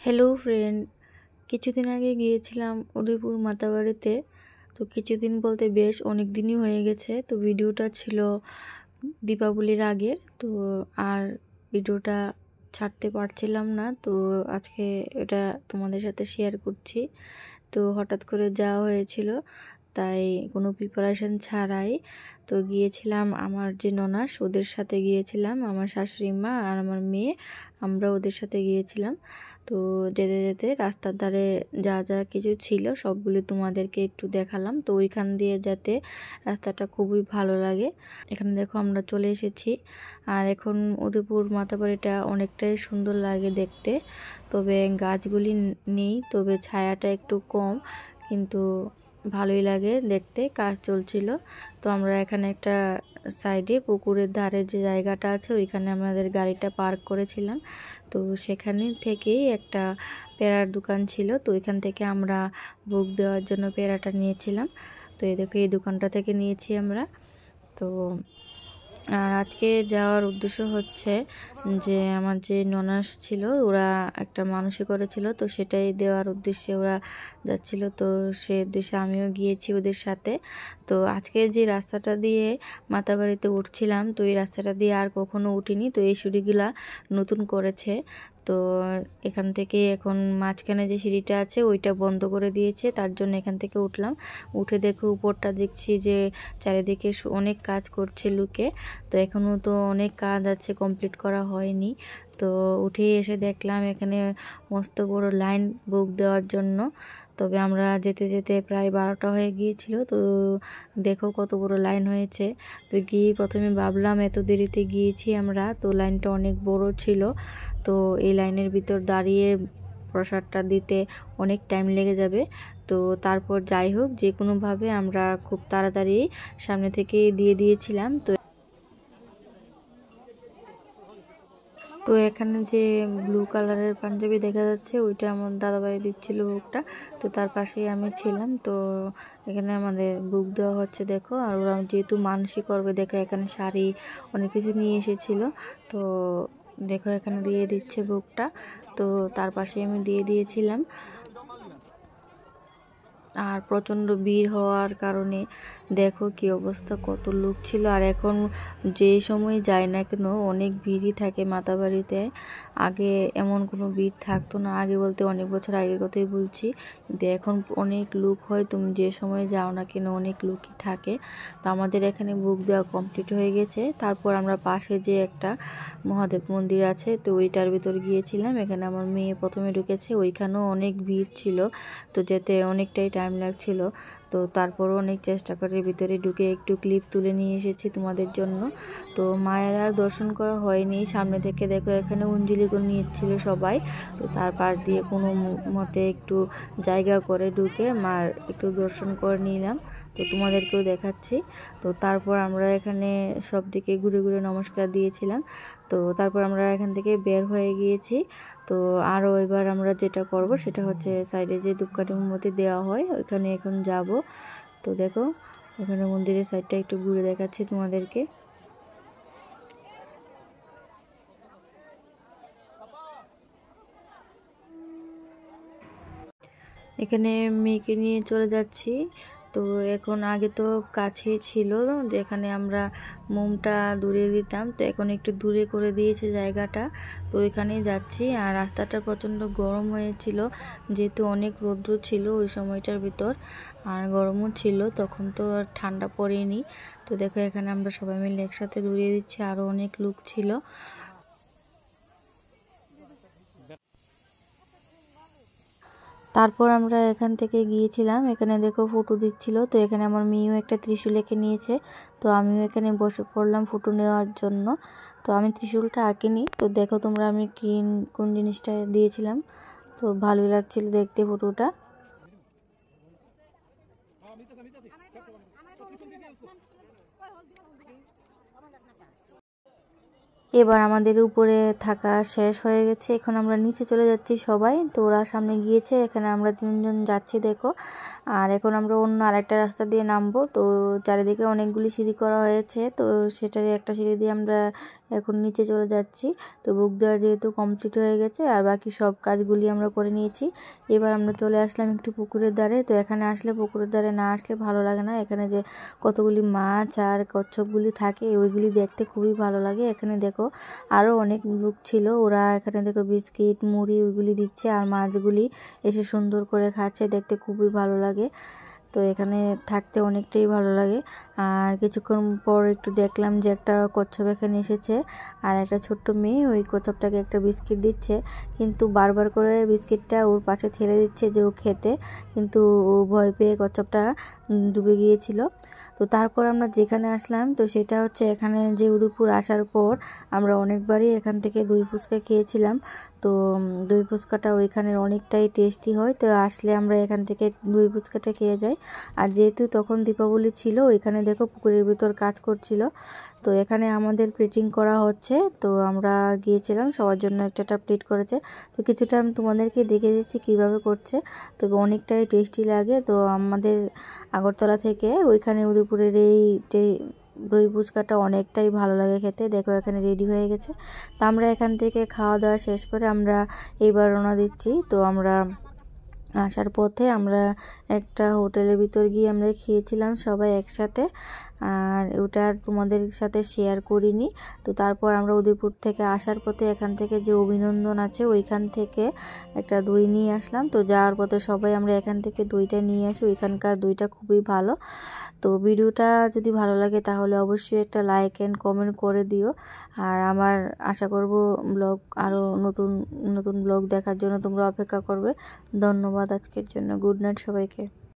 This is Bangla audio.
হ্যালো ফ্রেন্ড, কিছুদিন আগে গিয়েছিলাম উদয়পুর মাতাবাড়িতে। তো কিছুদিন বলতে বেশ অনেক দিনই হয়ে গেছে। তো ভিডিওটা ছিল দীপাবলির আগের। তো আর ভিডিওটা ছাড়তে পারছিলাম না, তো আজকে এটা তোমাদের সাথে শেয়ার করছি। তো হঠাৎ করে যাওয়া হয়েছিল, তাই কোনো প্রিপারেশন ছাড়াই তো গিয়েছিলাম। আমার যে ননাস ওদের সাথে গিয়েছিলাম, আমার শাশুড়ি মা আর আমার মেয়ে, আমরা ওদের সাথে গিয়েছিলাম। তো যেতে যেতে রাস্তার ধারে যা যা কিছু ছিল সবগুলো তোমাদেরকে একটু দেখালাম। তো ওইখান দিয়ে যেতে রাস্তাটা খুবই ভালো লাগে। এখানে দেখো আমরা চলে এসেছি। আর এখন উদয়পুর মাতাবাড়িটা অনেকটাই সুন্দর লাগে দেখতে, তবে গাছগুলি নেই, তবে ছায়াটা একটু কম, কিন্তু ভালোই লাগে দেখতে। কাজ চলছিল, তো আমরা এখানে একটা সাইডে পুকুরের ধারে যে জায়গাটা আছে ওইখানে আমাদের গাড়িটা পার্ক করেছিলাম। তো সেখানে থেকেই একটা পেয়ারার দোকান ছিল, তো ওইখান থেকে আমরা ভোগ দেওয়ার জন্য পেয়ারাটা নিয়েছিলাম। তো এই দেখো এই দোকানটা থেকে নিয়েছি আমরা। তো আর আজকে যাওয়ার উদ্দেশ্য হচ্ছে যে আমার যে ননাস ছিল ওরা একটা মানসিক করেছিল, তো সেটাই দেওয়ার উদ্দেশ্যে ওরা যাচ্ছিল। তো সে উদ্দেশ্যে আমিও গিয়েছি ওদের সাথে। তো আজকে যে রাস্তাটা দিয়ে মাতাবাড়িতে উঠছিলাম, তো এই রাস্তাটা দিয়ে আর কখনো উঠিনি। তো এই সিঁড়িগুলা নতুন করেছে। তো এখান থেকে এখন মাঝখানে যে সিঁড়িটা আছে ওইটা বন্ধ করে দিয়েছে, তার জন্য এখান থেকে উঠলাম। উঠে দেখো উপরটা দেখছি যে চারিদিকে অনেক কাজ করছে লোকে। তো এখনও তো অনেক কাজ আছে, কমপ্লিট করা হয়নি। তো উঠে এসে দেখলাম এখানে মস্ত বড় লাইন বুক দেওয়ার জন্য। তবে আমরা যেতে যেতে প্রায় 12টা হয়ে গিয়েছিল। তো দেখো কত বড় লাইন হয়েছে। তো গিয়ে প্রথমে ভাবলাম এত দেরিতে গিয়েছি আমরা, তো লাইনটা অনেক বড় ছিল। তো এই লাইনের ভিতর দাঁড়িয়ে প্রসাদটা দিতে অনেক টাইম লেগে যাবে। তো তারপর যাই হোক, যে কোনোভাবে আমরা খুব তাড়াতাড়ি সামনে থেকে দিয়ে দিয়েছিলাম। তো এখানে যে ব্লু কালারের পাঞ্জাবি দেখা যাচ্ছে ওইটা আমার দাদাভাই দিচ্ছিল বুকটা, তো তার পাশেই আমি ছিলাম। তো এখানে আমাদের বুক দেওয়া হচ্ছে দেখো। আর ওরা যেহেতু মানসিক করবে দেখো এখানে শাড়ি অনেক কিছু নিয়ে এসেছিল। তো দেখো এখানে দিয়ে দিচ্ছে বুকটা, তো তার পাশে আমি দিয়ে দিয়েছিলাম। আর প্রচণ্ড ভিড় হওয়ার কারণে দেখো কি অবস্থা, কত লোক ছিল। আর এখন যে সময় যায় না কেন অনেক ভিড়ই থাকে মাতাবাড়িতে। আগে এমন কোনো ভিড় থাকতো না, আগে বলতে অনেক বছর আগের কথাই বলছি, কিন্তু এখন অনেক লোক হয়। তুমি যে সময় যাও না কেন অনেক লোকই থাকে। তো আমাদের এখানে বুক দেওয়া কমপ্লিট হয়ে গেছে। তারপর আমরা পাশে যে একটা মহাদেব মন্দির আছে, তো ওইটার ভিতর গিয়েছিলাম। এখানে আমার মেয়ে প্রথমে ঢুকেছে, ওইখানেও অনেক ভিড় ছিল, তো যেতে অনেকটাই টাইম লাগছিল। তো তারপরও অনেক চেষ্টা করে ভিতরে ঢুকে একটু ক্লিপ তুলে নিয়ে এসেছি তোমাদের জন্য। তো মায়ের আর দর্শন করা হয়নি। সামনে থেকে দেখো এখানে অঞ্জলি করে নিয়েছিল সবাই। তো তার পাশ দিয়ে কোনো মতে একটু জায়গা করে ঢুকে মার একটু দর্শন করে নিলাম। তো তোমাদেরকেও দেখাচ্ছি। তো তারপর আমরা এখানে সব দিকে ঘুরে ঘুরে নমস্কার দিয়েছিলাম। তো তারপর আমরা এখান থেকে বের হয়ে গিয়েছি। তো আরও এবার আমরা যেটা করব সেটা হচ্ছে সাইডে যে ধূপকাঠি মোমবাতি দেওয়া হয় ওইখানে এখন যাব। তো দেখো এখানে মন্দিরের সাইডটা একটু ঘুরে দেখাচ্ছি তোমাদেরকে। এখানে মেয়েকে নিয়ে চলে যাচ্ছি। তো এখন আগে তো কাছে ছিল যেখানে আমরা মোমটা দূরে দিতাম, তো এখন একটু দূরে করে দিয়েছে জায়গাটা। তো ওইখানেই যাচ্ছি। আর রাস্তাটা প্রচণ্ড গরম হয়েছিল, যেহেতু অনেক রৌদ্র ছিল ওই সময়টার ভিতর, আর গরমও ছিল, তখন তো আর ঠান্ডা পড়েনি। তো দেখো এখানে আমরা সবাই মিলে একসাথে দূরিয়ে দিচ্ছি, আরও অনেক লোক ছিল। তারপর আমরা এখান থেকে গিয়েছিলাম। এখানে দেখো ফটো দিচ্ছিল, তো এখানে আমার মেয়েও একটা ত্রিশূল এঁকে নিয়েছে। তো আমিও এখানে বসে পড়লাম ফটো নেওয়ার জন্য। তো আমি ত্রিশূলটা আঁকিনি, তো দেখো তোমরা আমি কোন জিনিসটা দিয়েছিলাম। তো ভালোই লাগছিল দেখতে ফটোটা। এবার আমাদের উপরে থাকা শেষ হয়ে গেছে, এখন আমরা নিচে চলে যাচ্ছি সবাই। তো ওরা সামনে গিয়েছে, এখানে আমরা 3জন যাচ্ছি দেখো। আর এখন আমরা অন্য আরেকটা রাস্তা দিয়ে নামবো। তো চারিদিকে অনেকগুলি সিঁড়ি করা হয়েছে, তো সেটারই একটা সিঁড়ি দিয়ে আমরা এখন নিচে চলে যাচ্ছি। তো বুক দেওয়া যেহেতু কমপ্লিট হয়ে গেছে আর বাকি সব কাজগুলি আমরা করে নিয়েছি। এবার আমরা চলে আসলাম একটু পুকুরের ধারে। তো এখানে আসলে পুকুরের ধারে না আসলে ভালো লাগে না। এখানে যে কতগুলি মাছ আর কচ্ছপগুলি থাকে ওইগুলি দেখতে খুবই ভালো লাগে। এখানে দেখো আরও অনেক লোক ছিল, ওরা এখানে দেখো বিস্কিট মুড়ি ওইগুলি দিচ্ছে আর মাছগুলি এসে সুন্দর করে খাচ্ছে, দেখতে খুবই ভালো লাগে। তো এখানে থাকতে অনেকটাই ভালো লাগে। আর কিছুক্ষণ পর একটু দেখলাম যে একটা কচ্ছপ এখানে এসেছে আর একটা ছোট্ট মেয়ে ওই কচ্ছপটাকে একটা বিস্কিট দিচ্ছে, কিন্তু বারবার করে বিস্কিটটা ওর পাশে ছেড়ে দিচ্ছে যে ও খেতে, কিন্তু ও ভয় পেয়ে কচ্ছপটা ডুবে গিয়েছিল। তো তারপর আমরা যেখানে আসলাম তো সেটা হচ্ছে এখানে যে উদয়পুর আসার পর আমরা অনেকবারই এখান থেকে দই ফুচকা খেয়েছিলাম। তো দই ফুচকাটা ওইখানের অনেকটাই টেস্টি হয়, তো আসলে আমরা এখান থেকে দই ফুচকাটা খেয়ে যাই। আর যেহেতু তখন দীপাবলি ছিল ওইখানে দেখো পুকুরের ভিতর কাজ করছিল, তো এখানে আমাদের প্লেটিং করা হচ্ছে। তো আমরা গিয়েছিলাম, সবার জন্য একটা প্লেট করেছে। তো কিছুটা আমি তোমাদেরকে দেখে দিচ্ছি কীভাবে করছে, তবে অনেকটাই টেস্টি লাগে। তো আমাদের আগরতলা থেকে ওইখানে উদয়পুরের এই দই ফুচকাটা অনেকটাই ভালো লাগে খেতে। দেখো এখানে রেডি হয়ে গেছে। তো আমরা এখান থেকে খাওয়া দাওয়া শেষ করে আমরা এইবার রওনা দিচ্ছি। তো আমরা আসার পথে আমরা একটা হোটেলের ভিতর গিয়ে আমরা খেয়েছিলাম সবাই একসাথে, আর ওটা আর তোমাদের সাথে শেয়ার করিনি। তো তারপর আমরা উদয়পুর থেকে আসার পথে এখান থেকে যে অভিনন্দন আছে ওইখান থেকে একটা দই নিয়ে আসলাম। তো যাওয়ার পথে সবাই আমরা এখান থেকে দইটা নিয়ে আসি, ওইখানকার দইটা খুবই ভালো। তো ভিডিওটা যদি ভালো লাগে তাহলে অবশ্যই একটা লাইক অ্যান্ড কমেন্ট করে দিও। আর আমার আশা করব ব্লগ আরও নতুন নতুন ব্লগ দেখার জন্য তোমরা অপেক্ষা করবে। ধন্যবাদ আজকের জন্য। গুড নাইট সবাইকে।